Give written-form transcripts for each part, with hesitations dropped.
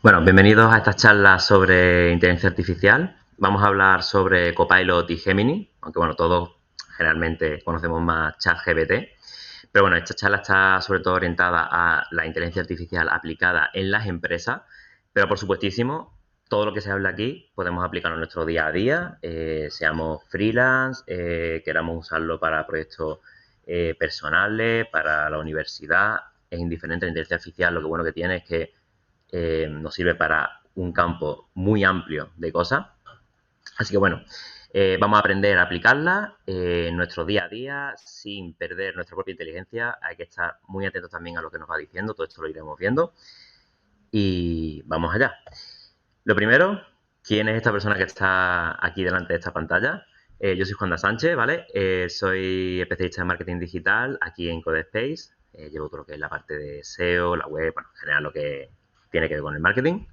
Bueno, bienvenidos a estas charlas sobre inteligencia artificial. Vamos a hablar sobre Copilot y Gemini, aunque bueno, todos generalmente conocemos más ChatGPT. Pero bueno, esta charla está sobre todo orientada a la inteligencia artificial aplicada en las empresas, pero por supuestísimo, todo lo que se habla aquí podemos aplicarlo en nuestro día a día, seamos freelance, queramos usarlo para proyectos personales, para la universidad, es indiferente. La inteligencia artificial lo que bueno que tiene es que nos sirve para un campo muy amplio de cosas. Así que bueno, vamos a aprender a aplicarla en nuestro día a día sin perder nuestra propia inteligencia. Hay que estar muy atentos también a lo que nos va diciendo, todo esto lo iremos viendo. Y vamos allá. Lo primero, ¿quién es esta persona que está aquí delante de esta pantalla? Yo soy Juan da Sánchez, ¿vale? Soy especialista en marketing digital aquí en Codespace. Llevo todo lo que es la parte de SEO, la web, bueno, en general lo que tiene que ver con el marketing.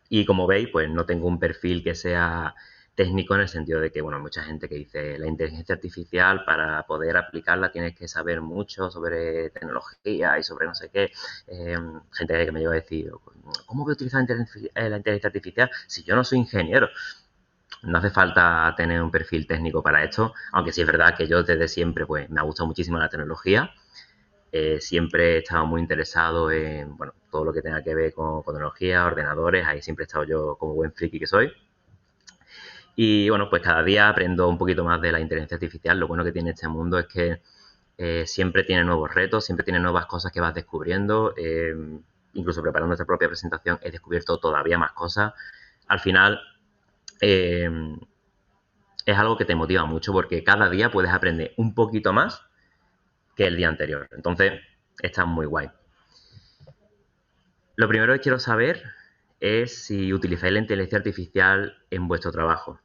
Y como veis, pues no tengo un perfil que sea técnico en el sentido de que, bueno, hay mucha gente que dice la inteligencia artificial para poder aplicarla tienes que saber mucho sobre tecnología y sobre no sé qué. Gente que me llegó a decir, ¿cómo voy a utilizar la inteligencia artificial si yo no soy ingeniero? No hace falta tener un perfil técnico para esto, aunque sí es verdad que yo desde siempre pues me ha gustado muchísimo la tecnología. Siempre he estado muy interesado en bueno, todo lo que tenga que ver con tecnología, ordenadores, ahí siempre he estado yo como buen friki que soy. Y bueno, pues cada día aprendo un poquito más de la inteligencia artificial. Lo bueno que tiene este mundo es que siempre tiene nuevos retos, siempre tiene nuevas cosas que vas descubriendo. Incluso preparando esta propia presentación he descubierto todavía más cosas. Al final eh, es algo que te motiva mucho porque cada día puedes aprender un poquito más que el día anterior. Entonces, está muy guay. Lo primero que quiero saber es si utilizáis la inteligencia artificial en vuestro trabajo.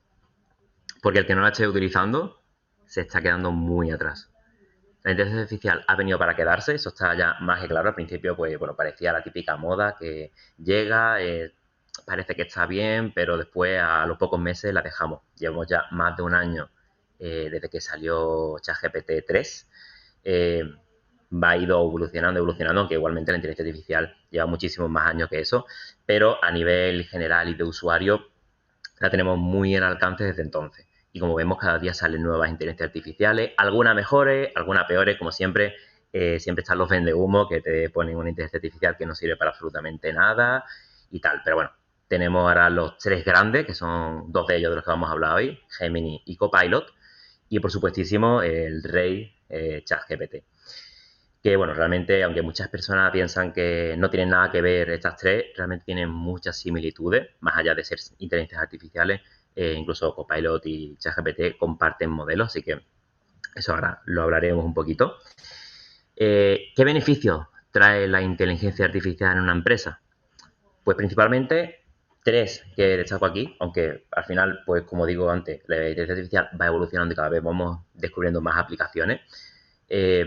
Porque el que no la esté utilizando se está quedando muy atrás. La inteligencia artificial ha venido para quedarse, eso está ya más que claro. Al principio, pues bueno, parecía la típica moda que llega, parece que está bien, pero después a los pocos meses la dejamos. Llevamos ya más de un año desde que salió ChatGPT 3. Va ido evolucionando, evolucionando, aunque igualmente la inteligencia artificial lleva muchísimos más años que eso, pero a nivel general y de usuario la tenemos muy en alcance desde entonces. Y como vemos, cada día salen nuevas inteligencias artificiales, algunas mejores, algunas peores, como siempre. Siempre están los vendehumos que te ponen una inteligencia artificial que no sirve para absolutamente nada y tal. Pero bueno, tenemos ahora los tres grandes, que son dos de ellos de los que vamos a hablar hoy, Gemini y Copilot, y por supuestísimo el rey ChatGPT. Que bueno, realmente, aunque muchas personas piensan que no tienen nada que ver estas tres, realmente tienen muchas similitudes, más allá de ser inteligencias artificiales. Incluso Copilot y ChatGPT comparten modelos, así que eso ahora lo hablaremos un poquito. ¿Qué beneficios trae la inteligencia artificial en una empresa? Pues principalmente tres que destaco aquí, aunque al final, pues como digo antes, la inteligencia artificial va evolucionando y cada vez vamos descubriendo más aplicaciones. Eh,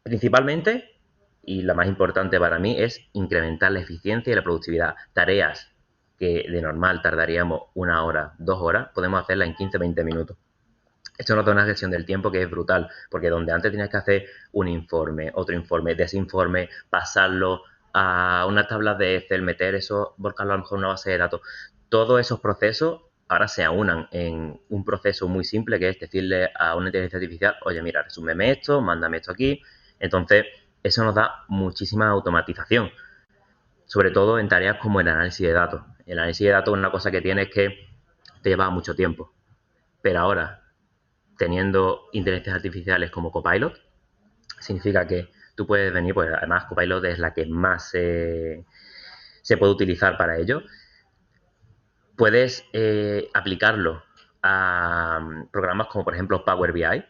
Principalmente, y la más importante para mí, es incrementar la eficiencia y la productividad. Tareas que de normal tardaríamos una hora, 2 horas, podemos hacerlas en 15-20 minutos. Esto nos da una gestión del tiempo que es brutal, porque donde antes tenías que hacer un informe, otro informe, de ese informe, pasarlo a una tabla de Excel, meter eso, volcarlo a lo mejor en una base de datos, todos esos procesos ahora se aunan en un proceso muy simple que es decirle a una inteligencia artificial, oye, mira, resúmeme esto, mándame esto aquí. Entonces, eso nos da muchísima automatización, sobre todo en tareas como el análisis de datos. El análisis de datos, una cosa que tiene es que te lleva mucho tiempo, pero ahora teniendo inteligencias artificiales como Copilot, significa que tú puedes venir, pues además Copilot es la que más se puede utilizar para ello. Puedes aplicarlo a programas como por ejemplo Power BI,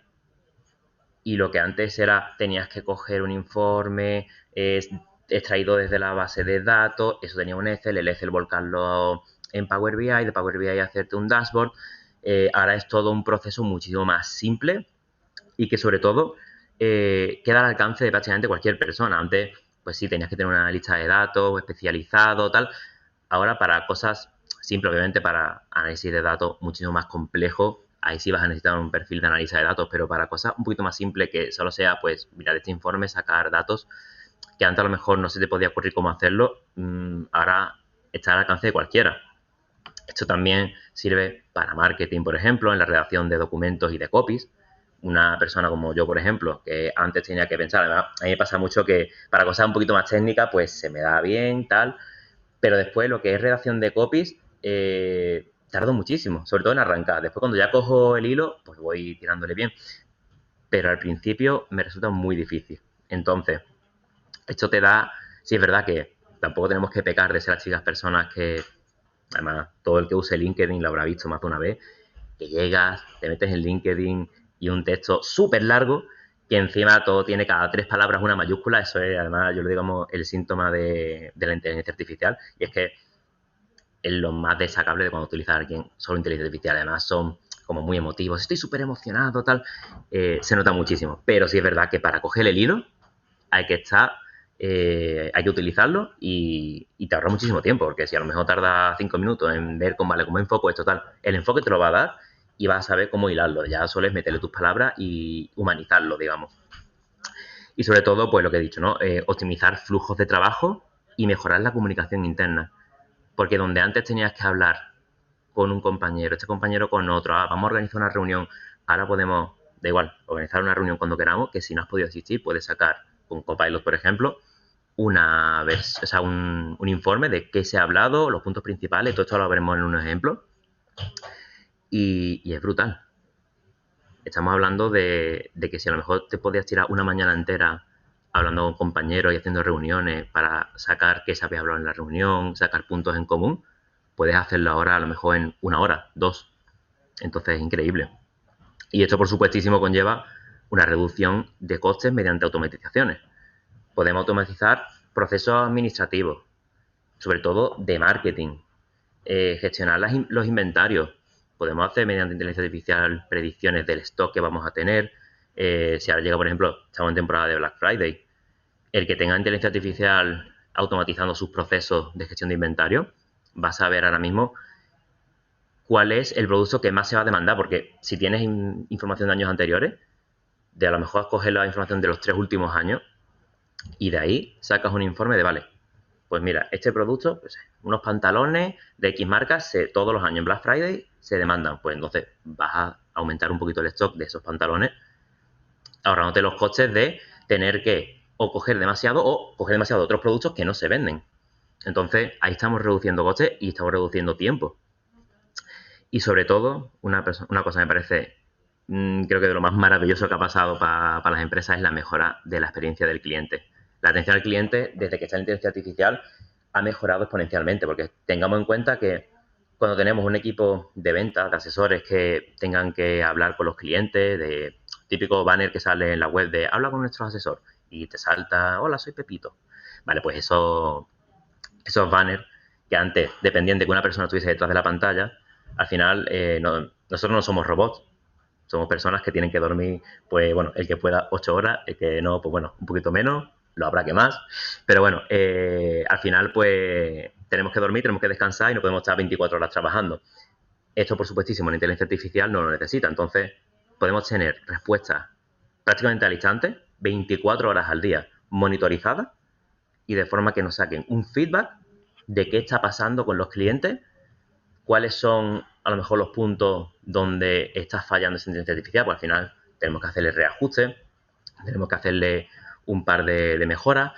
y lo que antes era, tenías que coger un informe extraído desde la base de datos, eso tenía un Excel, el Excel volcarlo en Power BI, de Power BI hacerte un dashboard. Ahora es todo un proceso muchísimo más simple y que sobre todo queda al alcance de prácticamente cualquier persona. Antes, pues sí, tenías que tener una lista de datos especializado, tal. Ahora para cosas simples, obviamente para análisis de datos muchísimo más complejo, ahí sí vas a necesitar un perfil de análisis de datos, pero para cosas un poquito más simples que solo sea, pues, mirar este informe, sacar datos, que antes a lo mejor no se te podía ocurrir cómo hacerlo, ahora está al alcance de cualquiera. Esto también sirve para marketing, por ejemplo, en la redacción de documentos y de copies. Una persona como yo, por ejemplo, que antes tenía que pensar, además, a mí me pasa mucho que para cosas un poquito más técnicas, pues se me da bien, tal, pero después lo que es redacción de copies, tardo muchísimo, sobre todo en arrancar. Después cuando ya cojo el hilo, pues voy tirándole bien. Pero al principio me resulta muy difícil. Entonces, esto te da, sí es verdad que tampoco tenemos que pecar de ser las chicas personas que, además, todo el que use LinkedIn lo habrá visto más de una vez, que llegas, te metes en LinkedIn y un texto súper largo, que encima todo tiene cada 3 palabras una mayúscula. Eso es, además, yo lo digo como el síntoma de la inteligencia artificial, y es que es lo más destacable de cuando utiliza alguien solo inteligencia artificial. Además, son como muy emotivos, estoy súper emocionado, tal, se nota muchísimo. Pero sí es verdad que para coger el hilo hay que estar, hay que utilizarlo y te ahorra muchísimo tiempo, porque si a lo mejor tarda 5 minutos en ver cómo, vale, cómo enfoco esto, tal, el enfoque te lo va a dar y vas a saber cómo hilarlo. Ya solo es meterle tus palabras y humanizarlo, digamos. Y sobre todo, pues lo que he dicho, ¿no? Optimizar flujos de trabajo y mejorar la comunicación interna. Porque donde antes tenías que hablar con un compañero, este compañero con otro, vamos a organizar una reunión, ahora podemos, da igual, organizar una reunión cuando queramos, que si no has podido asistir, puedes sacar con Copilot, por ejemplo, o sea, un informe de qué se ha hablado, los puntos principales, todo esto lo veremos en un ejemplo, y es brutal. Estamos hablando de que si a lo mejor te podías tirar una mañana entera hablando con compañeros y haciendo reuniones para sacar qué se había hablado en la reunión, sacar puntos en común, puedes hacerlo ahora a lo mejor en 1 hora, 2. Entonces es increíble. Y esto, por supuestísimo, conlleva una reducción de costes mediante automatizaciones. Podemos automatizar procesos administrativos, sobre todo de marketing, gestionar los inventarios. Podemos hacer mediante inteligencia artificial predicciones del stock que vamos a tener. Si ahora llega, por ejemplo, estamos en temporada de Black Friday, el que tenga inteligencia artificial automatizando sus procesos de gestión de inventario, va a saber ahora mismo cuál es el producto que más se va a demandar, porque si tienes información de años anteriores, de a lo mejor coger la información de los 3 últimos años y de ahí sacas un informe de, vale, pues mira, este producto, pues, unos pantalones de X marcas, todos los años en Black Friday se demandan. Pues entonces vas a aumentar un poquito el stock de esos pantalones, ahorrándote los costes de tener que o coger demasiado de otros productos que no se venden. Entonces ahí estamos reduciendo costes y estamos reduciendo tiempo. Y sobre todo, una cosa me parece, creo que de lo más maravilloso que ha pasado para las empresas es la mejora de la experiencia del cliente. La atención al cliente, desde que está la inteligencia artificial, ha mejorado exponencialmente, porque tengamos en cuenta que cuando tenemos un equipo de ventas, de asesores que tengan que hablar con los clientes, de típico banner que sale en la web de habla con nuestro asesor y te salta, hola, soy Pepito. Vale, pues esos banners que antes dependían de que una persona estuviese detrás de la pantalla, al final nosotros no somos robots, somos personas que tienen que dormir, pues bueno, el que pueda 8 horas, el que no, pues bueno, un poquito menos, lo habrá que más, pero bueno, al final pues tenemos que dormir, tenemos que descansar y no podemos estar 24 horas trabajando. Esto, por supuestísimo, la inteligencia artificial no lo necesita, entonces podemos tener respuestas prácticamente al instante, 24 horas al día, monitorizadas y de forma que nos saquen un feedback de qué está pasando con los clientes, cuáles son a lo mejor los puntos donde está fallando esa inteligencia artificial, pues al final tenemos que hacerle reajustes, tenemos que hacerle un par de mejoras,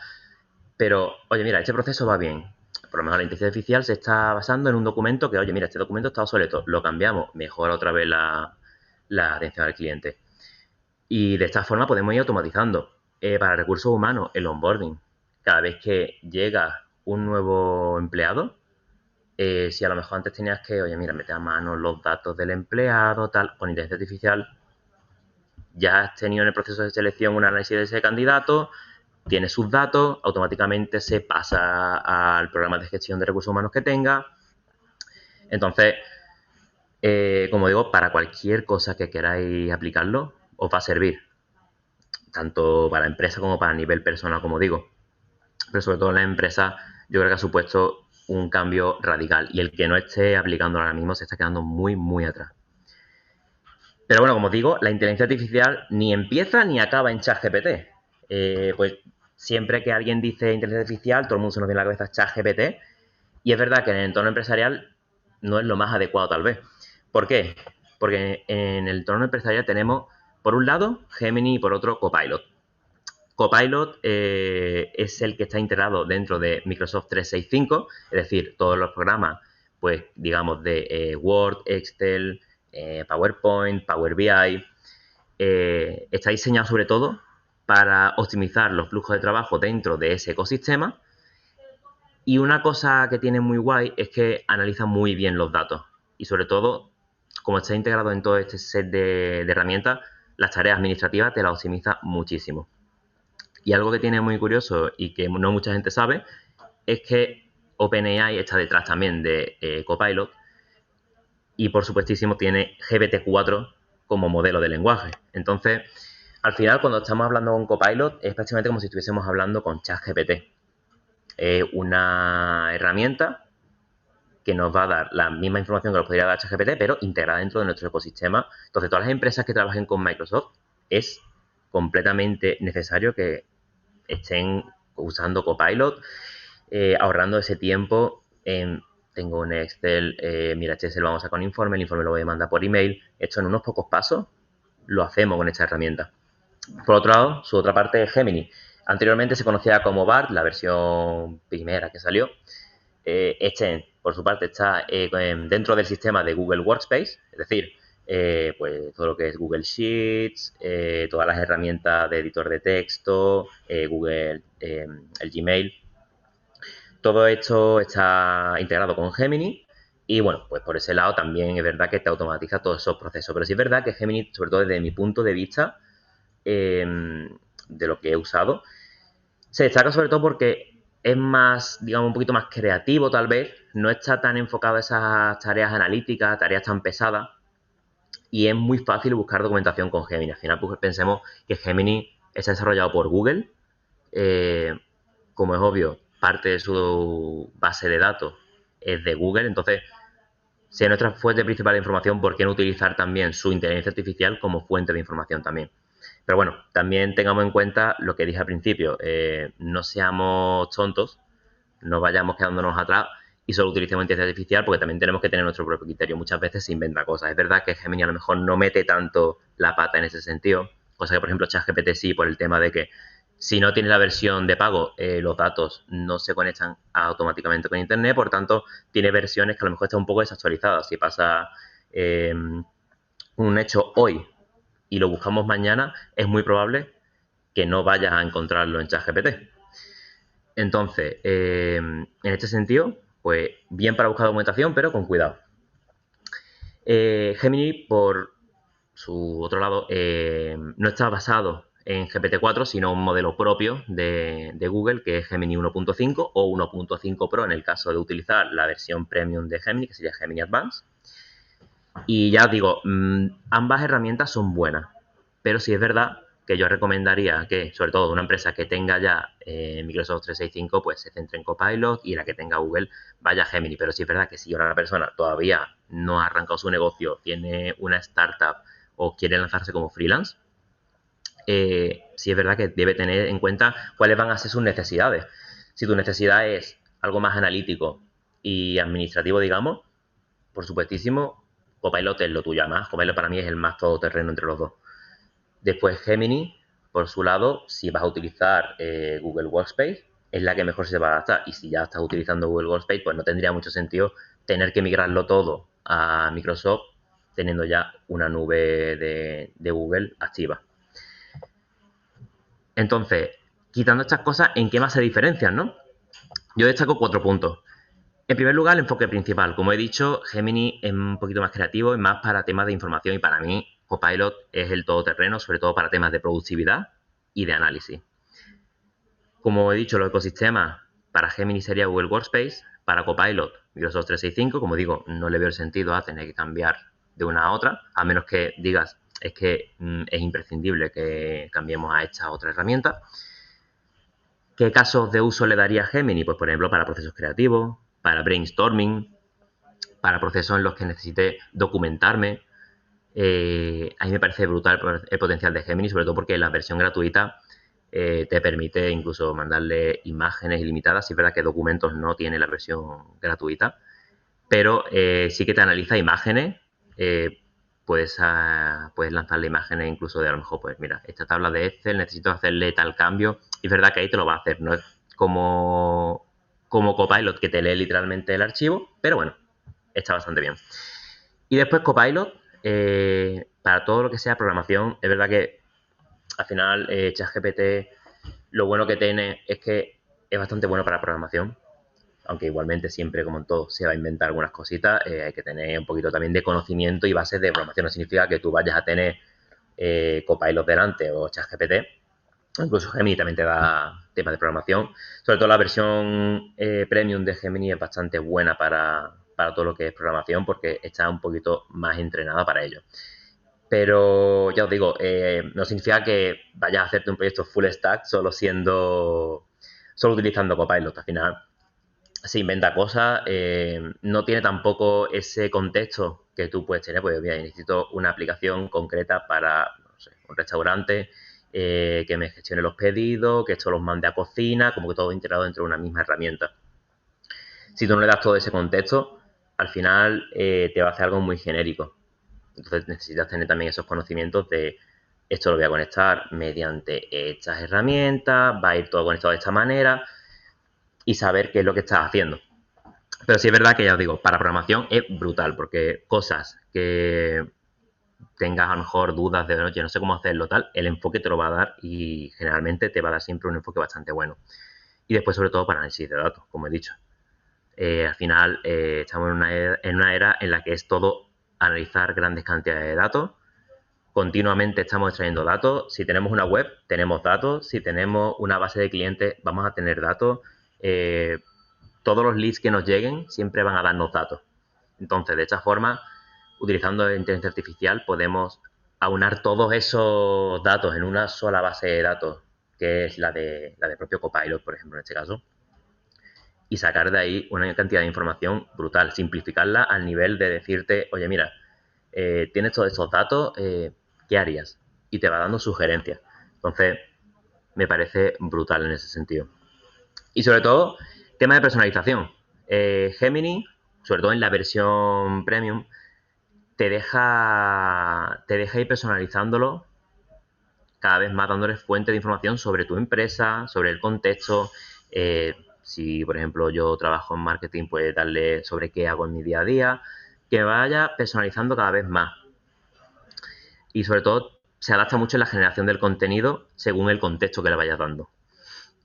pero, oye, mira, este proceso va bien. Por lo mejor la inteligencia artificial se está basando en un documento que, oye, mira, este documento está obsoleto, lo cambiamos, mejora otra vez la atención al cliente. Y de esta forma podemos ir automatizando. Para recursos humanos, el onboarding. Cada vez que llega un nuevo empleado, si a lo mejor antes tenías que, oye, mira, meter a mano los datos del empleado, tal, con inteligencia artificial, ya has tenido en el proceso de selección un análisis de ese candidato, tiene sus datos, automáticamente se pasa al programa de gestión de recursos humanos que tenga. Entonces, como digo, para cualquier cosa que queráis aplicarlo, os va a servir, tanto para la empresa como para nivel personal, como digo. Pero sobre todo en la empresa, yo creo que ha supuesto un cambio radical y el que no esté aplicándolo ahora mismo se está quedando muy, muy atrás. Pero bueno, como os digo, la inteligencia artificial ni empieza ni acaba en ChatGPT. Pues siempre que alguien dice inteligencia artificial, todo el mundo se nos viene a la cabeza ChatGPT Y es verdad que en el entorno empresarial no es lo más adecuado tal vez. ¿Por qué? Porque en el entorno empresarial tenemos, por un lado, Gemini y por otro, Copilot. Copilot es el que está integrado dentro de Microsoft 365, es decir, todos los programas, pues digamos, de Word, Excel, PowerPoint, Power BI, está diseñado sobre todo para optimizar los flujos de trabajo dentro de ese ecosistema. Y una cosa que tiene muy guay es que analiza muy bien los datos. Y sobre todo, como está integrado en todo este set de herramientas, las tareas administrativas te las optimiza muchísimo. Y algo que tiene muy curioso y que no mucha gente sabe es que OpenAI está detrás también de Copilot y por supuestísimo tiene GPT-4 como modelo de lenguaje. Entonces, al final cuando estamos hablando con Copilot es prácticamente como si estuviésemos hablando con ChatGPT. Es una herramienta que nos va a dar la misma información que nos podría dar ChatGPT, pero integrada dentro de nuestro ecosistema. Entonces, todas las empresas que trabajen con Microsoft es completamente necesario que estén usando Copilot, ahorrando ese tiempo en tengo un Excel, mira, este se lo vamos a sacar un informe, el informe lo voy a mandar por email. Esto en unos pocos pasos lo hacemos con esta herramienta. Por otro lado, su otra parte es Gemini. Anteriormente se conocía como BART, la versión primera que salió. Este, por su parte, está dentro del sistema de Google Workspace, es decir, pues todo lo que es Google Sheets, todas las herramientas de editor de texto, Google, el Gmail. Todo esto está integrado con Gemini y bueno, pues por ese lado también es verdad que te automatiza todos esos procesos. Pero sí es verdad que Gemini, sobre todo desde mi punto de vista, de lo que he usado, se destaca sobre todo porque es más, digamos, un poquito más creativo tal vez, no está tan enfocado a esas tareas analíticas, tareas tan pesadas, y es muy fácil buscar documentación con Gemini. Al final, pues pensemos que Gemini está desarrollado por Google, como es obvio, parte de su base de datos es de Google, entonces, si es nuestra fuente principal de información, ¿por qué no utilizar también su inteligencia artificial como fuente de información también? Pero bueno, también tengamos en cuenta lo que dije al principio, no seamos tontos, no vayamos quedándonos atrás y solo utilicemos inteligencia artificial porque también tenemos que tener nuestro propio criterio. Muchas veces se inventa cosas. Es verdad que Gemini a lo mejor no mete tanto la pata en ese sentido, cosa que por ejemplo ChatGPT sí, por el tema de que si no tienes la versión de pago, los datos no se conectan automáticamente con Internet, por tanto tiene versiones que a lo mejor están un poco desactualizadas. Si pasa un hecho hoy y lo buscamos mañana, es muy probable que no vayas a encontrarlo en ChatGPT. Entonces, en este sentido, pues bien para buscar documentación, pero con cuidado. Gemini, por su otro lado, no está basado en GPT-4, sino un modelo propio de Google, que es Gemini 1.5 o 1.5 Pro en el caso de utilizar la versión premium de Gemini, que sería Gemini Advanced. Y ya os digo, ambas herramientas son buenas, pero sí es verdad que yo recomendaría que, sobre todo una empresa que tenga ya Microsoft 365, pues se centre en Copilot y la que tenga Google vaya a Gemini. Pero sí es verdad que si una persona todavía no ha arrancado su negocio, tiene una startup o quiere lanzarse como freelance, sí es verdad que debe tener en cuenta cuáles van a ser sus necesidades. Si tu necesidad es algo más analítico y administrativo, digamos, por supuestísimo, Copilot es lo tuyo. Además, Copilot para mí es el más todoterreno entre los dos. Después Gemini, por su lado, si vas a utilizar Google Workspace, es la que mejor se va a adaptar. Y si ya estás utilizando Google Workspace, pues no tendría mucho sentido tener que migrarlo todo a Microsoft teniendo ya una nube de Google activa. Entonces, quitando estas cosas, ¿en qué más se diferencian, no? Yo destaco 4 puntos. En primer lugar, el enfoque principal. Como he dicho, Gemini es un poquito más creativo, es más para temas de información y para mí Copilot es el todoterreno, sobre todo para temas de productividad y de análisis. Como he dicho, los ecosistemas para Gemini sería Google Workspace, para Copilot Microsoft 365. Como digo, no le veo el sentido a tener que cambiar de una a otra, a menos que digas es que es imprescindible que cambiemos a esta otra herramienta. ¿Qué casos de uso le daría a Gemini? Pues por ejemplo para procesos creativos, para brainstorming, para procesos en los que necesite documentarme. A mí me parece brutal el potencial de Gemini, sobre todo porque la versión gratuita te permite incluso mandarle imágenes ilimitadas. Sí es verdad que documentos no tiene la versión gratuita, pero sí que te analiza imágenes. Puedes lanzarle imágenes incluso de a lo mejor, pues mira, esta tabla de Excel necesito hacerle tal cambio. Y es verdad que ahí te lo va a hacer. No es como Copilot que te lee literalmente el archivo, pero bueno, está bastante bien. Y después Copilot, para todo lo que sea programación, es verdad que al final ChatGPT lo bueno que tiene es que es bastante bueno para programación, aunque igualmente siempre, como en todo, se va a inventar algunas cositas. Hay que tener un poquito también de conocimiento y bases de programación. No significa que tú vayas a tener Copilot delante o ChatGPT. Incluso Gemini también te da temas de programación. Sobre todo la versión premium de Gemini es bastante buena para todo lo que es programación porque está un poquito más entrenada para ello. Pero ya os digo, no significa que vayas a hacerte un proyecto full stack solo utilizando Copilot. Al final se inventa cosas, no tiene tampoco ese contexto que tú puedes tener. Pues mira, necesito una aplicación concreta para, no sé, un restaurante, que me gestione los pedidos, que esto los mande a cocina, como que todo integrado dentro de una misma herramienta. Si tú no le das todo ese contexto, al final te va a hacer algo muy genérico. Entonces necesitas tener también esos conocimientos de esto lo voy a conectar mediante estas herramientas, va a ir todo conectado de esta manera y saber qué es lo que estás haciendo. Pero sí es verdad que ya os digo, para programación es brutal porque cosas que tengas a lo mejor dudas de, oye, no sé cómo hacerlo tal, el enfoque te lo va a dar y generalmente te va a dar siempre un enfoque bastante bueno. Y después sobre todo para análisis de datos, como he dicho. Al final estamos en una era en la que es todo analizar grandes cantidades de datos. Continuamente estamos extrayendo datos. Si tenemos una web, tenemos datos. Si tenemos una base de clientes, vamos a tener datos. Todos los leads que nos lleguen siempre van a darnos datos. Entonces, de esta forma, utilizando inteligencia artificial, podemos aunar todos esos datos en una sola base de datos, que es la de propio Copilot, por ejemplo, en este caso, y sacar de ahí una cantidad de información brutal, simplificarla al nivel de decirte, oye, mira, tienes todos estos datos, ¿qué harías? Y te va dando sugerencias. Entonces, me parece brutal en ese sentido. Y sobre todo, tema de personalización. Gemini, sobre todo en la versión premium, te deja ir personalizándolo cada vez más, dándoles fuente de información sobre tu empresa, sobre el contexto. Si, por ejemplo, yo trabajo en marketing, pues darle sobre qué hago en mi día a día, que vaya personalizando cada vez más. Y sobre todo, se adapta mucho en la generación del contenido según el contexto que le vayas dando.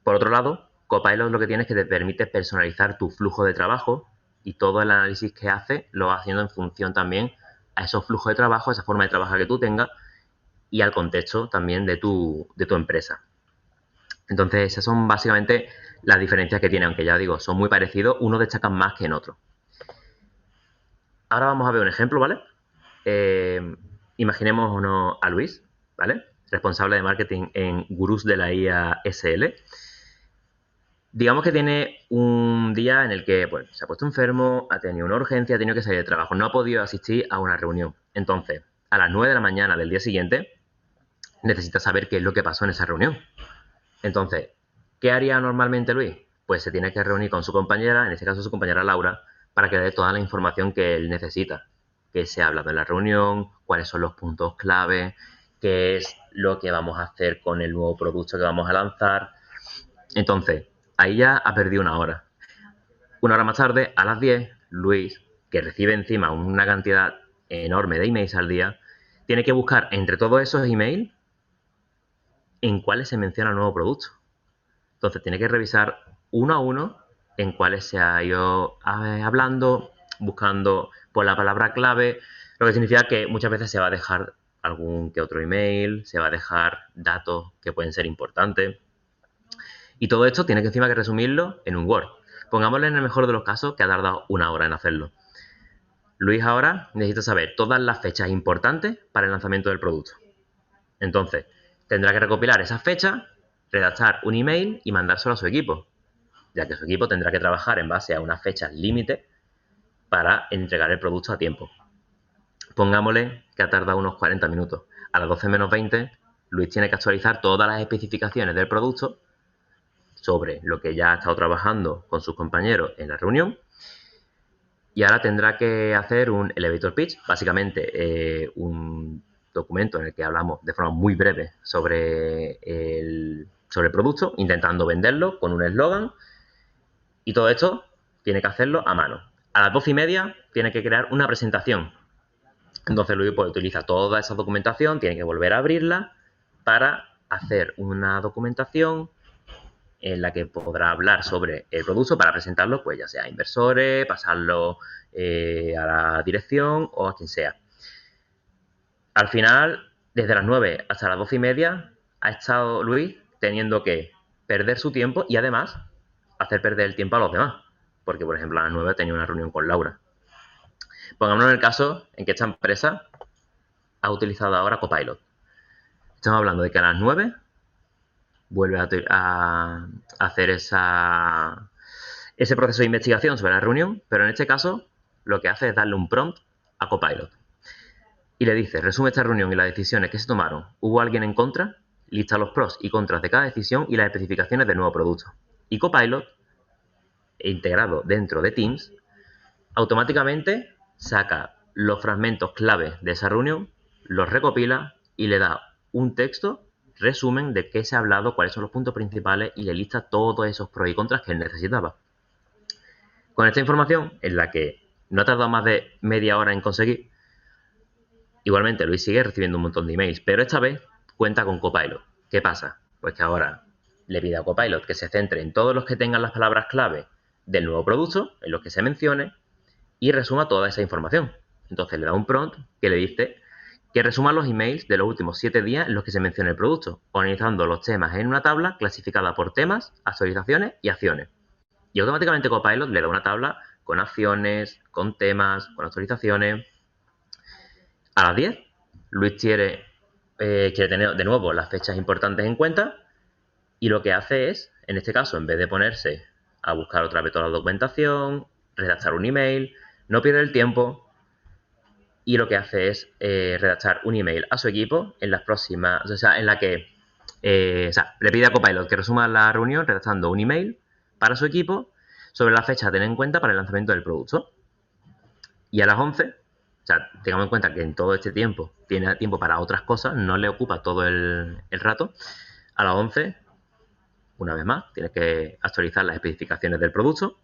Por otro lado, Copilot lo que tiene es que te permite personalizar tu flujo de trabajo y todo el análisis que hace lo va haciendo en función también a esos flujos de trabajo, a esa forma de trabajar que tú tengas y al contexto también de tu empresa. Entonces, esas son básicamente las diferencias que tiene, aunque ya digo, son muy parecidos, uno destaca más que en otro. Ahora vamos a ver un ejemplo, ¿vale? Imaginémonos a Luis, ¿vale? Responsable de marketing en Gurús de la IA SL. Digamos que tiene un día en el que bueno, se ha puesto enfermo, ha tenido una urgencia, ha tenido que salir de trabajo, no ha podido asistir a una reunión. Entonces, a las 9 de la mañana del día siguiente, necesita saber qué es lo que pasó en esa reunión. Entonces, ¿qué haría normalmente Luis? Pues se tiene que reunir con su compañera, en este caso su compañera Laura, para que le dé toda la información que él necesita. Qué se ha hablado en la reunión, cuáles son los puntos clave, qué es lo que vamos a hacer con el nuevo producto que vamos a lanzar. Entonces, ahí ya ha perdido una hora. Una hora más tarde, a las 10, Luis, que recibe encima una cantidad enorme de emails al día, tiene que buscar entre todos esos emails en cuáles se menciona el nuevo producto. Entonces tiene que revisar uno a uno en cuáles se ha ido hablando, buscando por la palabra clave, lo que significa que muchas veces se va a dejar algún que otro email, se va a dejar datos que pueden ser importantes. Y todo esto tiene que encima que resumirlo en un Word. Pongámosle en el mejor de los casos que ha tardado una hora en hacerlo. Luis ahora necesita saber todas las fechas importantes para el lanzamiento del producto. Entonces, tendrá que recopilar esas fechas, redactar un email y mandárselo a su equipo, ya que su equipo tendrá que trabajar en base a unas fechas límite para entregar el producto a tiempo. Pongámosle que ha tardado unos 40 minutos. A las 12 menos 20 Luis tiene que actualizar todas las especificaciones del producto sobre lo que ya ha estado trabajando con sus compañeros en la reunión. Y ahora tendrá que hacer un elevator pitch, básicamente un documento en el que hablamos de forma muy breve sobre el producto, intentando venderlo con un eslogan. Y todo esto tiene que hacerlo a mano. A las 12:30 tiene que crear una presentación. Entonces Luis pues utiliza toda esa documentación, tiene que volver a abrirla para hacer una documentación en la que podrá hablar sobre el producto para presentarlo, pues ya sea a inversores, pasarlo a la dirección o a quien sea. Al final, desde las 9 hasta las 12:30, ha estado Luis teniendo que perder su tiempo y además hacer perder el tiempo a los demás. Porque, por ejemplo, a las 9 tenía una reunión con Laura. Pongámonos en el caso en que esta empresa ha utilizado ahora Copilot. Estamos hablando de que a las 9 vuelve a hacer ese proceso de investigación sobre la reunión, pero en este caso lo que hace es darle un prompt a Copilot. Y le dice, resume esta reunión y las decisiones que se tomaron. ¿Hubo alguien en contra? Lista los pros y contras de cada decisión y las especificaciones del nuevo producto. Y Copilot, integrado dentro de Teams, automáticamente saca los fragmentos clave de esa reunión, los recopila y le da un texto, resumen de qué se ha hablado, cuáles son los puntos principales y le lista todos esos pros y contras que él necesitaba. Con esta información, en la que no ha tardado más de media hora en conseguir, igualmente Luis sigue recibiendo un montón de emails, pero esta vez cuenta con Copilot. ¿Qué pasa? Pues que ahora le pide a Copilot que se centre en todos los que tengan las palabras clave del nuevo producto, en los que se mencione, y resuma toda esa información. Entonces le da un prompt que le dice que resuma los emails de los últimos 7 días en los que se menciona el producto, organizando los temas en una tabla clasificada por temas, actualizaciones y acciones. Y automáticamente Copilot le da una tabla con acciones, con temas, con actualizaciones. A las 10, Luis quiere tener de nuevo las fechas importantes en cuenta y lo que hace es, en este caso, en vez de ponerse a buscar otra vez toda la documentación, redactar un email, no pierde el tiempo y lo que hace es redactar un email a su equipo en las próximas, o sea, en la que le pide a Copilot que resuma la reunión redactando un email para su equipo sobre la fecha a tener en cuenta para el lanzamiento del producto. Y a las 11, o sea, tengamos en cuenta que en todo este tiempo tiene tiempo para otras cosas, no le ocupa todo el rato. A las 11, una vez más, tiene que actualizar las especificaciones del producto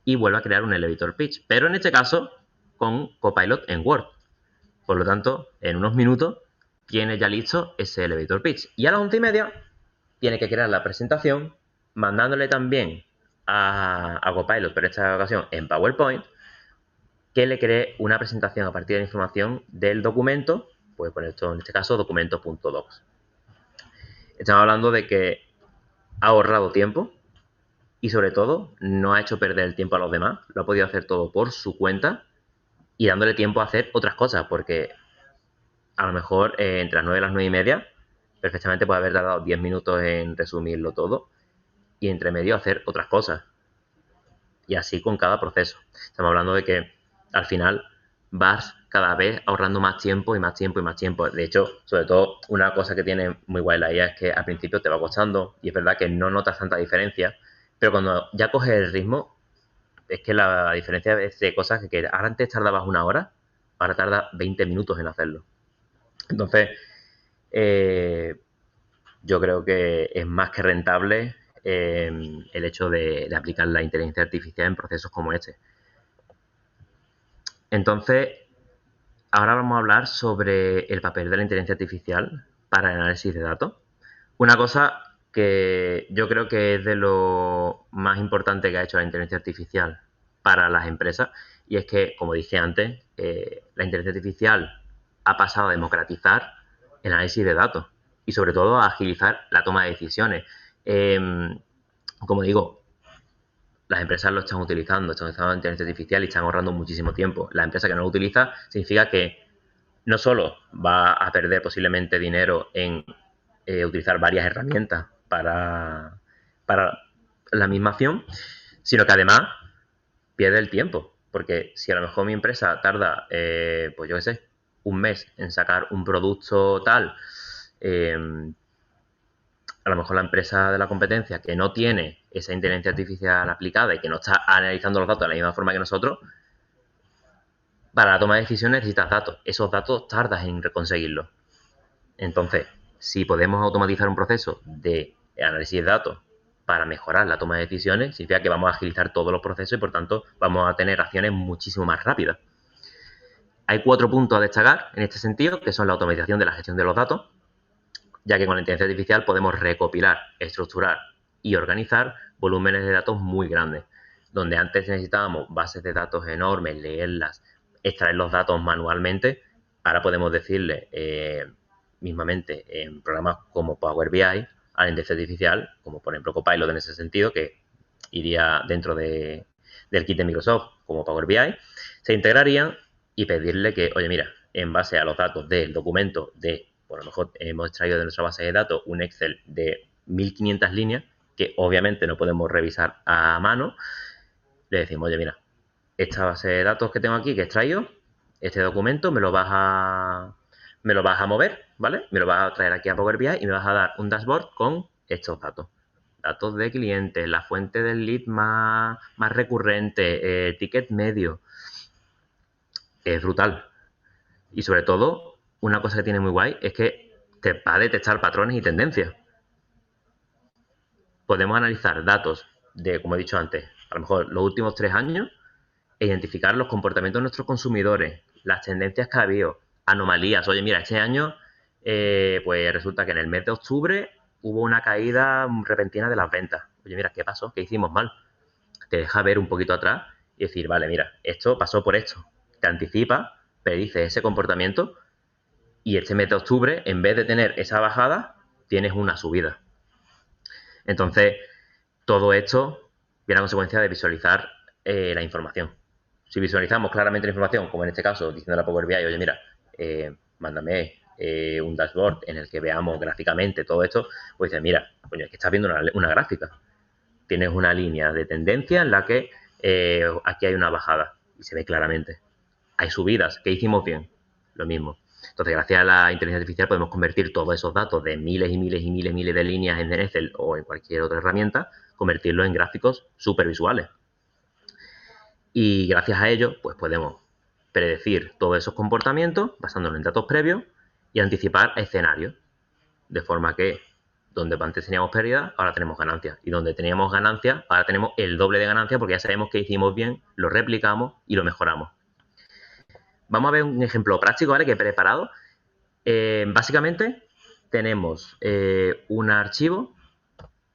y vuelve a crear un elevator pitch, pero en este caso con Copilot en Word. Por lo tanto, en unos minutos tiene ya listo ese elevator pitch. Y a las 11:30 tiene que crear la presentación, mandándole también a Copilot, pero en esta ocasión en PowerPoint, que le cree una presentación a partir de la información del documento, pues poner esto en este caso documento.docs. Estamos hablando de que ha ahorrado tiempo y sobre todo no ha hecho perder el tiempo a los demás, lo ha podido hacer todo por su cuenta y dándole tiempo a hacer otras cosas, porque a lo mejor entre las 9 y las 9:30 perfectamente puede haber tardado 10 minutos en resumirlo todo y entre medio hacer otras cosas. Y así con cada proceso. Estamos hablando de que al final vas cada vez ahorrando más tiempo y más tiempo y más tiempo. De hecho, sobre todo, una cosa que tiene muy guay la IA es que al principio te va costando y es verdad que no notas tanta diferencia, pero cuando ya coges el ritmo, es que la diferencia es de cosas que ahora antes tardabas una hora, ahora tarda 20 minutos en hacerlo. Entonces, yo creo que es más que rentable el hecho de aplicar la inteligencia artificial en procesos como este. Entonces, ahora vamos a hablar sobre el papel de la inteligencia artificial para el análisis de datos. Una cosa que yo creo que es de lo más importante que ha hecho la inteligencia artificial para las empresas y es que, como dije antes, la inteligencia artificial ha pasado a democratizar el análisis de datos y sobre todo a agilizar la toma de decisiones. Como digo, las empresas lo están utilizando inteligencia artificial y están ahorrando muchísimo tiempo. La empresa que no lo utiliza significa que no solo va a perder posiblemente dinero en utilizar varias herramientas para la misma acción, sino que además pierde el tiempo. Porque si a lo mejor mi empresa tarda, pues yo qué sé, un mes en sacar un producto tal a lo mejor la empresa de la competencia que no tiene esa inteligencia artificial aplicada y que no está analizando los datos de la misma forma que nosotros, para la toma de decisiones necesitas datos. Esos datos tardas en conseguirlos. Entonces, si podemos automatizar un proceso de análisis de datos para mejorar la toma de decisiones, significa que vamos a agilizar todos los procesos y, por tanto, vamos a tener acciones muchísimo más rápidas. Hay 4 puntos a destacar en este sentido, que son la automatización de la gestión de los datos, ya que con la inteligencia artificial podemos recopilar, estructurar y organizar volúmenes de datos muy grandes, donde antes necesitábamos bases de datos enormes, leerlas, extraer los datos manualmente. Ahora podemos decirle mismamente en programas como Power BI a la inteligencia artificial, como por ejemplo Copilot en ese sentido, que iría dentro del kit de Microsoft como Power BI, se integrarían y pedirle que, oye, mira, en base a los datos del documento por lo mejor hemos extraído de nuestra base de datos un Excel de 1500 líneas, que obviamente no podemos revisar a mano, le decimos, oye, mira, esta base de datos que tengo aquí, que he extraído, este documento me lo vas a mover, ¿vale? Me lo vas a traer aquí a Power BI y me vas a dar un dashboard con estos datos. Datos de clientes, la fuente del lead más recurrente, ticket medio. Es brutal. Y sobre todo, una cosa que tiene muy guay es que te va a detectar patrones y tendencias. Podemos analizar datos de, como he dicho antes, a lo mejor los últimos 3 años e identificar los comportamientos de nuestros consumidores, las tendencias que ha habido, anomalías. Oye, mira, este año pues resulta que en el mes de octubre hubo una caída repentina de las ventas. Oye, mira, ¿qué pasó? ¿Qué hicimos mal? Te deja ver un poquito atrás y decir, vale, mira, esto pasó por esto. Te anticipa, predice ese comportamiento y este mes de octubre, en vez de tener esa bajada, tienes una subida. Entonces, todo esto viene a consecuencia de visualizar la información. Si visualizamos claramente la información, como en este caso, diciendo a la Power BI, oye, mira, mándame un dashboard en el que veamos gráficamente todo esto, pues dices, mira, coño, es que estás viendo una gráfica. Tienes una línea de tendencia en la que aquí hay una bajada y se ve claramente. Hay subidas, ¿qué hicimos bien? Lo mismo. Entonces, gracias a la inteligencia artificial podemos convertir todos esos datos de miles y miles y miles y miles de líneas en Excel o en cualquier otra herramienta, convertirlos en gráficos súper visuales. Y gracias a ello, pues podemos predecir todos esos comportamientos basándonos en datos previos y anticipar escenarios. De forma que donde antes teníamos pérdida, ahora tenemos ganancias. Y donde teníamos ganancias, ahora tenemos el doble de ganancias porque ya sabemos que hicimos bien, lo replicamos y lo mejoramos. Vamos a ver un ejemplo práctico, ¿vale? Que he preparado. Básicamente, tenemos un archivo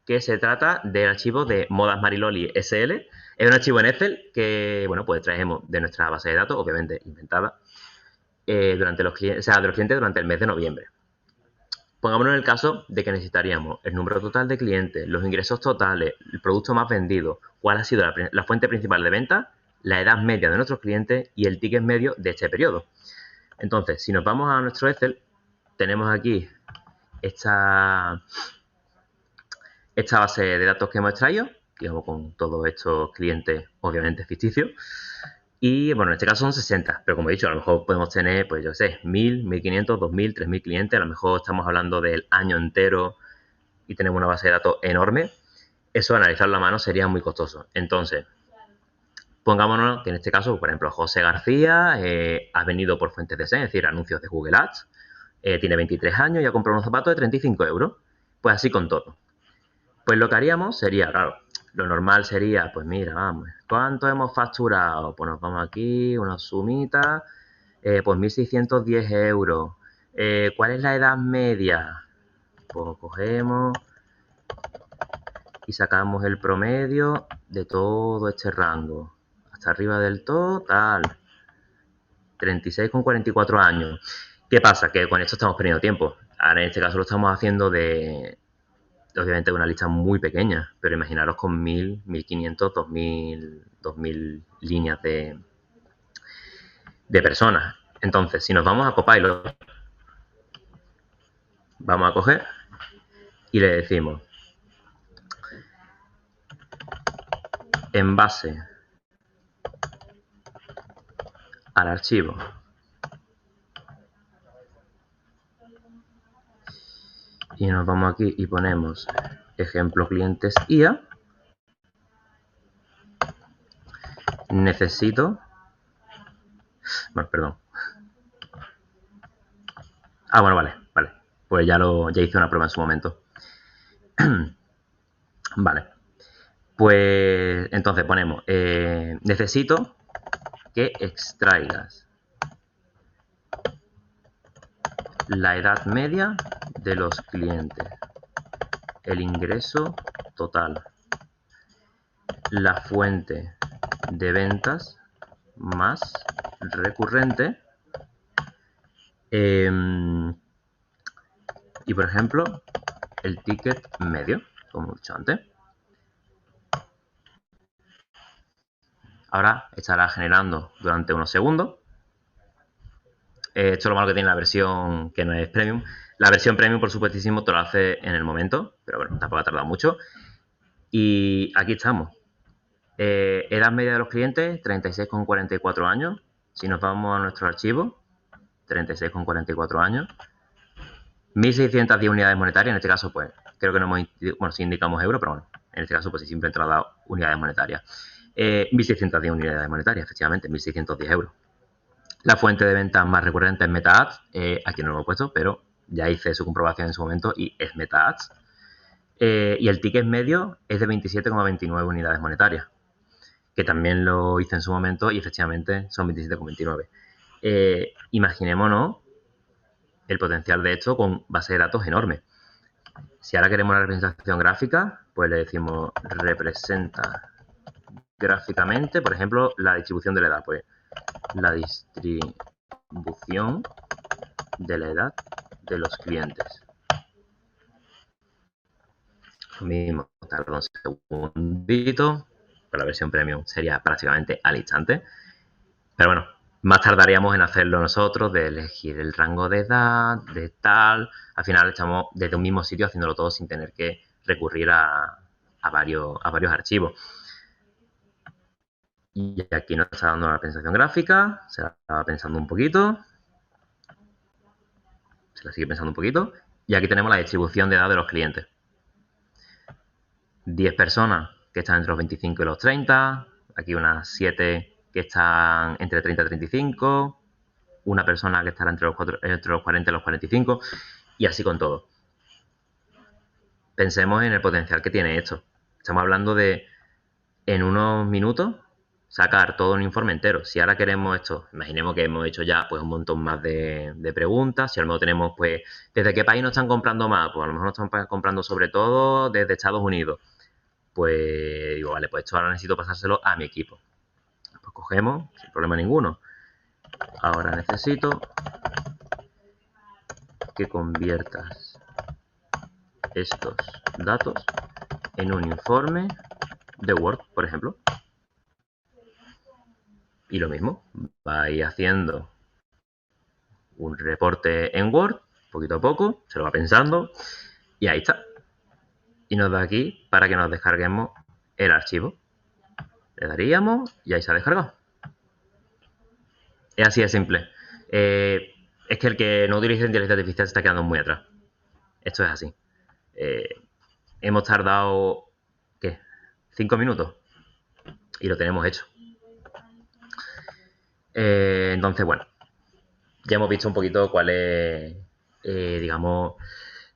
que se trata del archivo de Modas Mariloli SL. Es un archivo en Excel que, bueno, pues traemos de nuestra base de datos, obviamente inventada, durante los clientes, de los clientes durante el mes de noviembre. Pongámonos en el caso de que necesitaríamos el número total de clientes, los ingresos totales, el producto más vendido, cuál ha sido la fuente principal de venta, la edad media de nuestros clientes y el ticket medio de este periodo. Entonces, si nos vamos a nuestro Excel, tenemos aquí esta base de datos que hemos extraído, digamos con todos estos clientes obviamente ficticios. Y bueno, en este caso son 60, pero como he dicho, a lo mejor podemos tener, pues yo sé, 1000, 1500, 2000, 3000 clientes, a lo mejor estamos hablando del año entero y tenemos una base de datos enorme. Eso, analizarlo a mano, sería muy costoso. Entonces, pongámonos que en este caso, por ejemplo, José García ha venido por fuentes de SEM, es decir, anuncios de Google Ads, tiene 23 años y ha comprado unos zapatos de 35 euros. Pues así con todo. Pues lo que haríamos sería, claro, lo normal sería, pues mira, vamos, ¿cuánto hemos facturado? Pues nos vamos aquí, una sumita, pues 1.610 euros. ¿Cuál es la edad media? Pues cogemos y sacamos el promedio de todo este rango. Hasta arriba del total. 36,44 años. ¿Qué pasa? Que con esto estamos perdiendo tiempo. Ahora en este caso lo estamos haciendo obviamente una lista muy pequeña, pero imaginaros con 1000, 1500, 2000 líneas de personas. Entonces, si nos vamos a Copilot, vamos a coger y le decimos, en base al archivo Y nos vamos aquí y ponemos ejemplo clientes IA. Necesito... Bueno, perdón. Bueno, vale. Pues ya hice una prueba en su momento. Vale. Pues entonces ponemos, necesito que extraigas la edad media de los clientes, el ingreso total, la fuente de ventas más recurrente y, por ejemplo, el ticket medio, como he dicho antes. Ahora estará generando durante unos segundos. Esto es lo malo que tiene la versión que no es premium. La versión premium, por supuestísimo, te lo hace en el momento, pero bueno, tampoco ha tardado mucho. Y aquí estamos. Edad media de los clientes, 36,44 años. Si nos vamos a nuestro archivo, 36,44 años. 1.610 unidades monetarias, en este caso, pues, creo que no hemos... Bueno, si indicamos euros, pero bueno, en este caso, pues, si simplemente lo ha dado unidades monetarias. 1.610 unidades monetarias, efectivamente, 1.610 euros. La fuente de ventas más recurrente es MetaAds. Aquí no lo he puesto, pero ya hice su comprobación en su momento y es MetaAds. Y el ticket medio es de 27,29 unidades monetarias, que también lo hice en su momento y efectivamente son 27,29. Imaginémonos el potencial de esto con base de datos enorme. Si ahora queremos una representación gráfica, pues le decimos representa gráficamente, por ejemplo, la distribución de la edad. Pues la distribución de la edad de los clientes. Lo mismo, tarda un segundito. Con la versión premium sería prácticamente al instante. Pero bueno, más tardaríamos en hacerlo nosotros, de elegir el rango de edad, de tal. Al final estamos desde un mismo sitio haciéndolo todo sin tener que recurrir a varios archivos. Y aquí nos está dando una presentación gráfica, se la estaba pensando un poquito. Se la sigue pensando un poquito. Y aquí tenemos la distribución de edad de los clientes. 10 personas que están entre los 25 y los 30. Aquí unas 7 que están entre 30 y 35. Una persona que estará entre los 40 y los 45. Y así con todo. Pensemos en el potencial que tiene esto. Estamos hablando de, en unos minutos, sacar todo un informe entero. Si ahora queremos esto, imaginemos que hemos hecho ya pues un montón más de preguntas. Si a lo mejor tenemos, pues, ¿desde qué país nos están comprando más? Pues a lo mejor nos están comprando sobre todo desde Estados Unidos. Pues digo, vale, pues esto ahora necesito pasárselo a mi equipo. Pues cogemos, sin problema ninguno. Ahora necesito que conviertas estos datos en un informe de Word, por ejemplo. Y lo mismo, vais haciendo un reporte en Word, poquito a poco, se lo va pensando y ahí está. Y nos da aquí para que nos descarguemos el archivo. Le daríamos y ahí se ha descargado. Es así de simple. Es que el que no utiliza inteligencia artificial se está quedando muy atrás. Esto es así. Hemos tardado, ¿qué? 5 minutos y lo tenemos hecho. Entonces, bueno, ya hemos visto un poquito cuál es, digamos,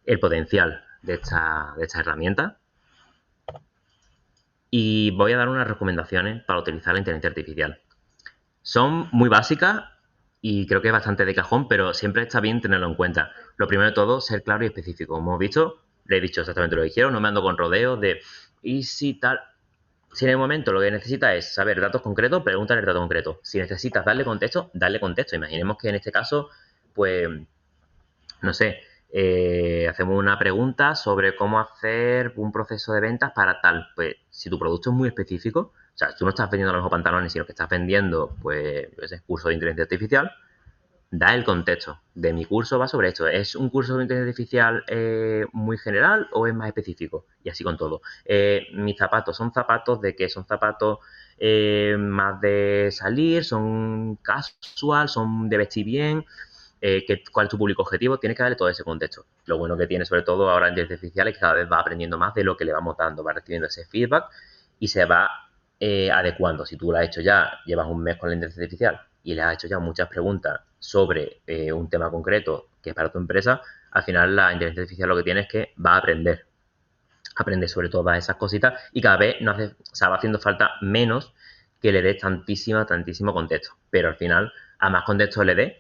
el potencial de esta herramienta. Y voy a dar unas recomendaciones para utilizar la inteligencia artificial. Son muy básicas y creo que es bastante de cajón, pero siempre está bien tenerlo en cuenta. Lo primero de todo, ser claro y específico. Como hemos visto, le he dicho exactamente lo que quiero, no me ando con rodeos de y si tal. Si en el momento lo que necesitas es saber datos concretos, pregúntale el dato concreto. Si necesitas darle contexto, darle contexto. Imaginemos que en este caso, pues, no sé, hacemos una pregunta sobre cómo hacer un proceso de ventas para tal. Pues, si tu producto es muy específico, o sea, tú no estás vendiendo los mismos pantalones, sino que estás vendiendo, pues, yo sé, curso de inteligencia artificial, da el contexto. De mi curso va sobre esto. ¿Es un curso de inteligencia artificial muy general o es más específico? Y así con todo. Mis zapatos, ¿son zapatos de qué? ¿Son zapatos más de salir? ¿Son casual? ¿Son de vestir bien? cuál es tu público objetivo, tienes que darle todo ese contexto. Lo bueno que tiene sobre todo ahora en inteligencia artificial es que cada vez va aprendiendo más de lo que le vamos dando, va recibiendo ese feedback y se va adecuando. Si tú lo has hecho ya, llevas un mes con la inteligencia artificial y le has hecho ya muchas preguntas sobre un tema concreto que es para tu empresa, al final la inteligencia artificial lo que tiene es que va a aprende sobre todas esas cositas y cada vez no hace, o sea, va haciendo falta menos que le des tantísimo contexto. Pero al final, a más contexto le des,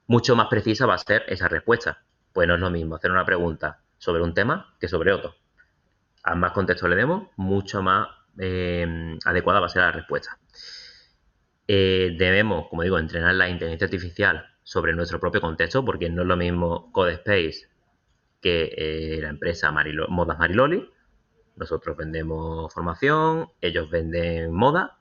mucho más precisa va a ser esa respuesta. Pues no es lo mismo hacer una pregunta sobre un tema que sobre otro. A más contexto le demos, mucho más adecuada va a ser la respuesta. Debemos, como digo, entrenar la inteligencia artificial sobre nuestro propio contexto, porque no es lo mismo CodeSpace que la empresa Modas Mariloli. Nosotros vendemos formación, ellos venden moda.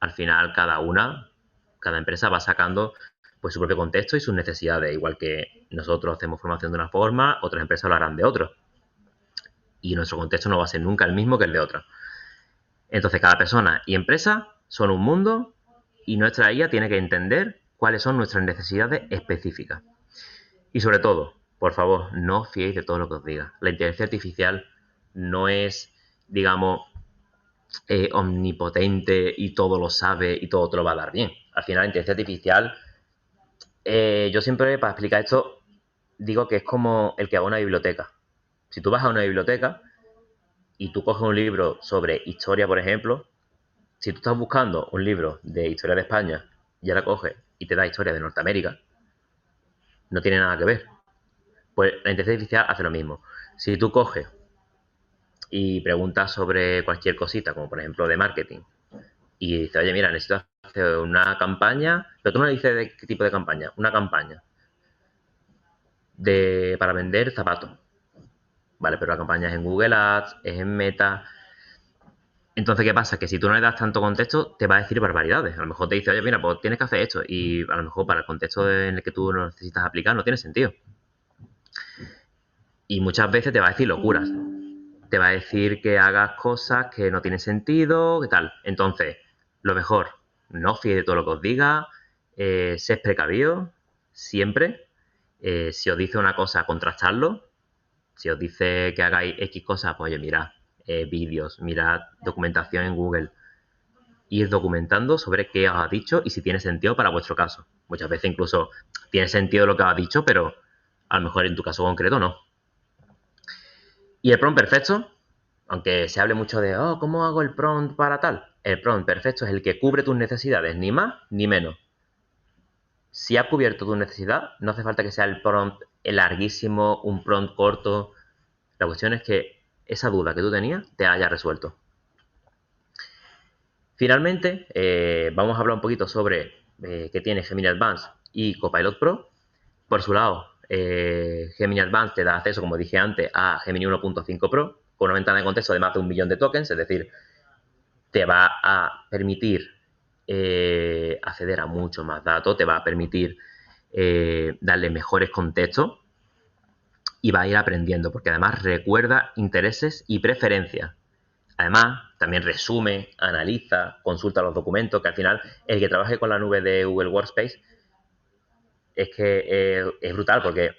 Al final, cada empresa va sacando pues su propio contexto y sus necesidades. Igual que nosotros hacemos formación de una forma, otras empresas lo harán de otra. Y nuestro contexto no va a ser nunca el mismo que el de otra. Entonces, cada persona y empresa son un mundo y nuestra IA tiene que entender cuáles son nuestras necesidades específicas. Y sobre todo, por favor, no os fiéis de todo lo que os diga. La inteligencia artificial no es, digamos, omnipotente y todo lo sabe y todo te lo va a dar bien. Al final, la inteligencia artificial, yo siempre, para explicar esto, digo que es como el que va a una biblioteca. Si tú vas a una biblioteca y tú coges un libro sobre historia, por ejemplo, si tú estás buscando un libro de historia de España y ahora coges y te da historia de Norteamérica, no tiene nada que ver. Pues la inteligencia artificial hace lo mismo. Si tú coges y preguntas sobre cualquier cosita, como por ejemplo de marketing, y dices, oye, mira, necesito hacer una campaña, pero tú no le dices de qué tipo de campaña, una campaña para vender zapatos. Vale, pero la campaña es en Google Ads, es en Meta. Entonces, ¿qué pasa? Que si tú no le das tanto contexto, te va a decir barbaridades. A lo mejor te dice, oye, mira, pues tienes que hacer esto. Y a lo mejor para el contexto en el que tú lo necesitas aplicar no tiene sentido. Y muchas veces te va a decir locuras. Te va a decir que hagas cosas que no tienen sentido, que tal. Entonces, lo mejor, no os fiéis de todo lo que os diga, sed precavidos, siempre. Si os dice una cosa, contrastadlo. Si os dice que hagáis X cosas, pues oye, mirad vídeos, mirad documentación en Google. Ir documentando sobre qué os ha dicho y si tiene sentido para vuestro caso. Muchas veces incluso tiene sentido lo que os ha dicho, pero a lo mejor en tu caso concreto no. Y el prompt perfecto, aunque se hable mucho de, oh, ¿cómo hago el prompt para tal? El prompt perfecto es el que cubre tus necesidades, ni más ni menos. Si ha cubierto tu necesidad, no hace falta que sea el prompt larguísimo, un prompt corto. La cuestión es que esa duda que tú tenías te haya resuelto. Finalmente, vamos a hablar un poquito sobre qué tiene Gemini Advanced y Copilot Pro. Por su lado, Gemini Advanced te da acceso, como dije antes, a Gemini 1.5 Pro con una ventana de contexto de más de 1 millón de tokens, es decir, te va a permitir acceder a mucho más datos, te va a permitir darle mejores contextos y va a ir aprendiendo, porque además recuerda intereses y preferencias. Además, también resume, analiza, consulta los documentos, que al final el que trabaje con la nube de Google Workspace es que es brutal, porque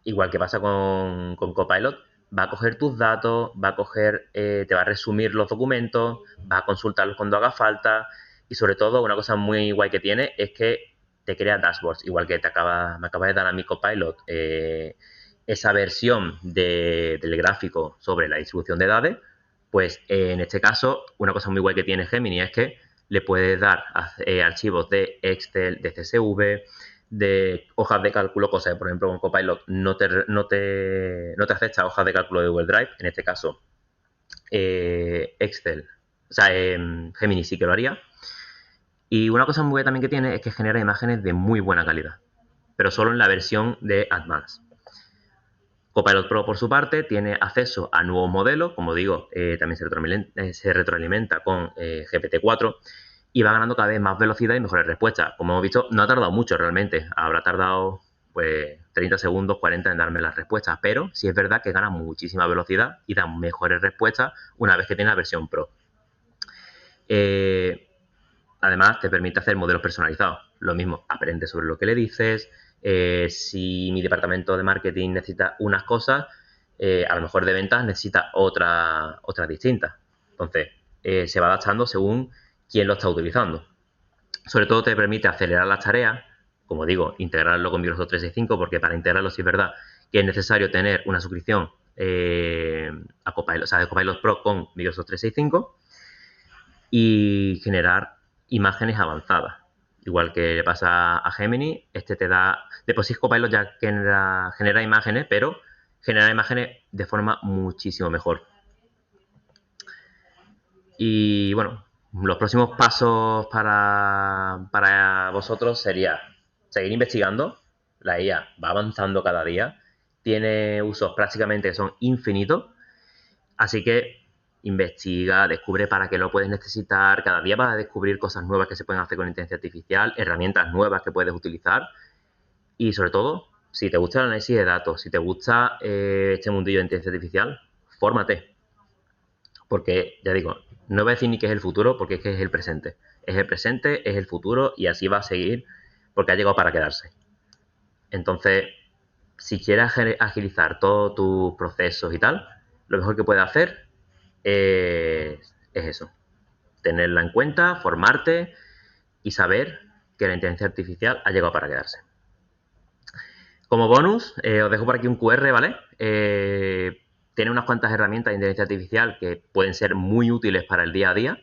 igual que pasa con Copilot, va a coger tus datos, va a coger, te va a resumir los documentos, va a consultarlos cuando haga falta y sobre todo una cosa muy guay que tiene es que te crea dashboards, igual que me acaba de dar a mi Copilot esa versión del gráfico sobre la distribución de edades, pues en este caso una cosa muy guay que tiene Gemini es que le puedes dar archivos de Excel, de CSV, de hojas de cálculo, cosa que por ejemplo con Copilot no te acepta hojas de cálculo de Google Drive, en este caso Excel, o sea, Gemini sí que lo haría. Y una cosa muy buena también que tiene es que genera imágenes de muy buena calidad, pero solo en la versión de Advanced. Copilot Pro, por su parte, tiene acceso a nuevos modelos, como digo, también se retroalimenta con GPT-4 y va ganando cada vez más velocidad y mejores respuestas. Como hemos visto, no ha tardado mucho realmente, habrá tardado pues 30 segundos, 40 en darme las respuestas, pero sí es verdad que gana muchísima velocidad y da mejores respuestas una vez que tiene la versión Pro. además te permite hacer modelos personalizados. Lo mismo, aprende sobre lo que le dices. Si mi departamento de marketing necesita unas cosas, a lo mejor de ventas necesita otras distintas. Entonces, se va adaptando según quién lo está utilizando. Sobre todo te permite acelerar las tareas, como digo, integrarlo con Microsoft 365, porque para integrarlo sí es verdad que es necesario tener una suscripción a Copilot, o sea, de Copilot Pro con Microsoft 365 y generar imágenes avanzadas. Igual que le pasa a Gemini, este te da, de por sí Copilot ya genera imágenes, pero genera imágenes de forma muchísimo mejor. Y bueno, los próximos pasos para vosotros sería seguir investigando. La IA va avanzando cada día, tiene usos prácticamente que son infinitos, así que investiga, descubre para qué lo puedes necesitar. Cada día vas a descubrir cosas nuevas que se pueden hacer con inteligencia artificial, herramientas nuevas que puedes utilizar y sobre todo, si te gusta el análisis de datos, si te gusta este mundillo de inteligencia artificial, fórmate. Porque, ya digo, no voy a decir ni que es el futuro, porque es que es el presente. Es el presente, es el futuro y así va a seguir porque ha llegado para quedarse. Entonces, si quieres agilizar todos tus procesos y tal, lo mejor que puedes hacer es eso. Tenerla en cuenta, formarte y saber que la inteligencia artificial ha llegado para quedarse. Como bonus, os dejo por aquí un QR, ¿vale? Tiene unas cuantas herramientas de inteligencia artificial que pueden ser muy útiles para el día a día,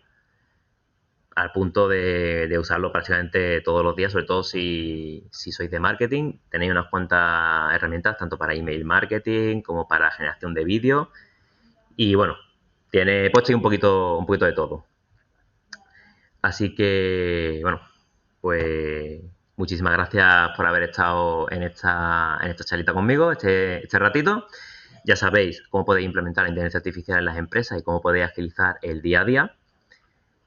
al punto de usarlo prácticamente todos los días, sobre todo si sois de marketing. Tenéis unas cuantas herramientas tanto para email marketing como para generación de vídeo. Y bueno, tiene puesto un poquito de todo. Así que, bueno, pues muchísimas gracias por haber estado en esta charlita conmigo, este ratito. Ya sabéis cómo podéis implementar la inteligencia artificial en las empresas y cómo podéis agilizar el día a día.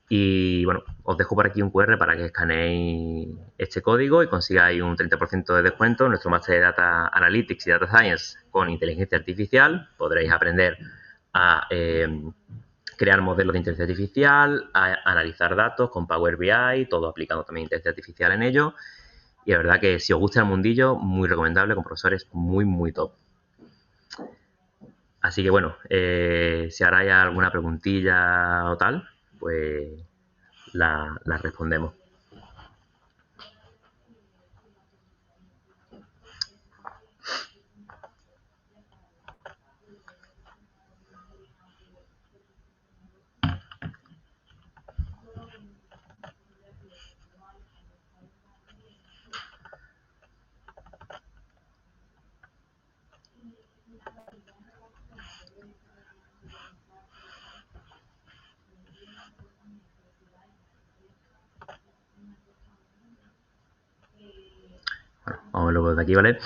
Y bueno, os dejo por aquí un QR para que escaneéis este código y consigáis un 30% de descuento en nuestro máster de Data Analytics y Data Science con inteligencia artificial. Podréis aprender a crear modelos de inteligencia artificial, a analizar datos con Power BI, todo aplicando también inteligencia artificial en ello. Y la verdad que si os gusta el mundillo, muy recomendable, con profesores muy, muy top. Así que bueno, si ahora hay alguna preguntilla o tal, pues la respondemos. Bueno, vamos luego de aquí, ¿vale?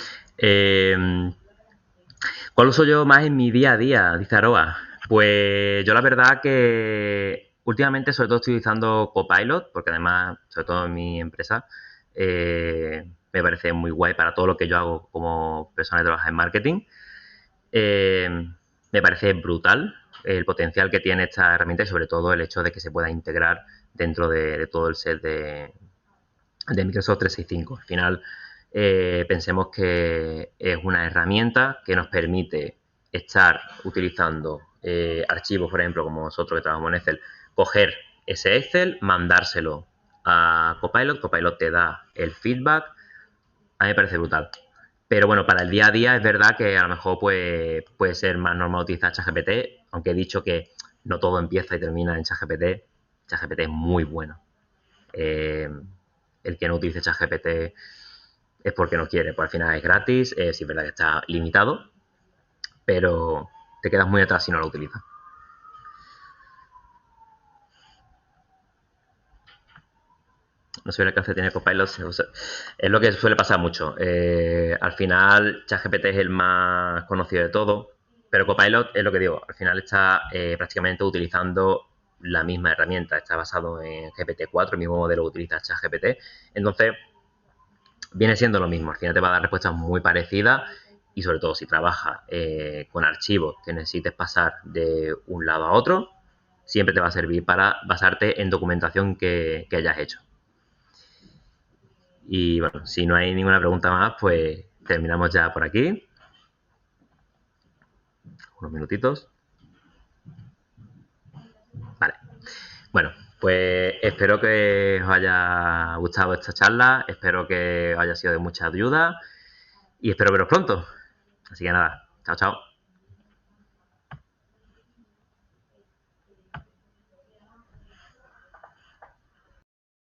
¿Cuál uso yo más en mi día a día? Dice Aroa. Pues yo la verdad que últimamente sobre todo estoy utilizando Copilot, porque además, sobre todo en mi empresa, me parece muy guay para todo lo que yo hago como persona que trabaja en marketing. Me parece brutal el potencial que tiene esta herramienta y sobre todo el hecho de que se pueda integrar dentro de todo el set de Microsoft 365. Al final, pensemos que es una herramienta que nos permite estar utilizando archivos, por ejemplo, como nosotros que trabajamos en Excel, coger ese Excel, mandárselo a Copilot, Copilot te da el feedback. A mí me parece brutal. Pero bueno, para el día a día es verdad que a lo mejor puede ser más normal utilizar ChatGPT, aunque he dicho que no todo empieza y termina en ChatGPT. ChatGPT es muy bueno. El que no utilice ChatGPT es porque no quiere, pues al final es gratis, sí es verdad que está limitado, pero te quedas muy atrás si no lo utilizas. No sé el alcance que tiene Copilot, es lo que suele pasar mucho. Al final, ChatGPT es el más conocido de todo, pero Copilot es lo que digo, al final está prácticamente utilizando la misma herramienta, está basado en GPT-4, el mismo modelo que utiliza ChatGPT, entonces viene siendo lo mismo, al final te va a dar respuestas muy parecidas y sobre todo si trabajas con archivos que necesites pasar de un lado a otro, siempre te va a servir para basarte en documentación que hayas hecho. Y bueno, si no hay ninguna pregunta más, pues terminamos ya por aquí. Unos minutitos. Vale. Bueno, pues espero que os haya gustado esta charla, espero que os haya sido de mucha ayuda y espero veros pronto. Así que nada, chao, chao.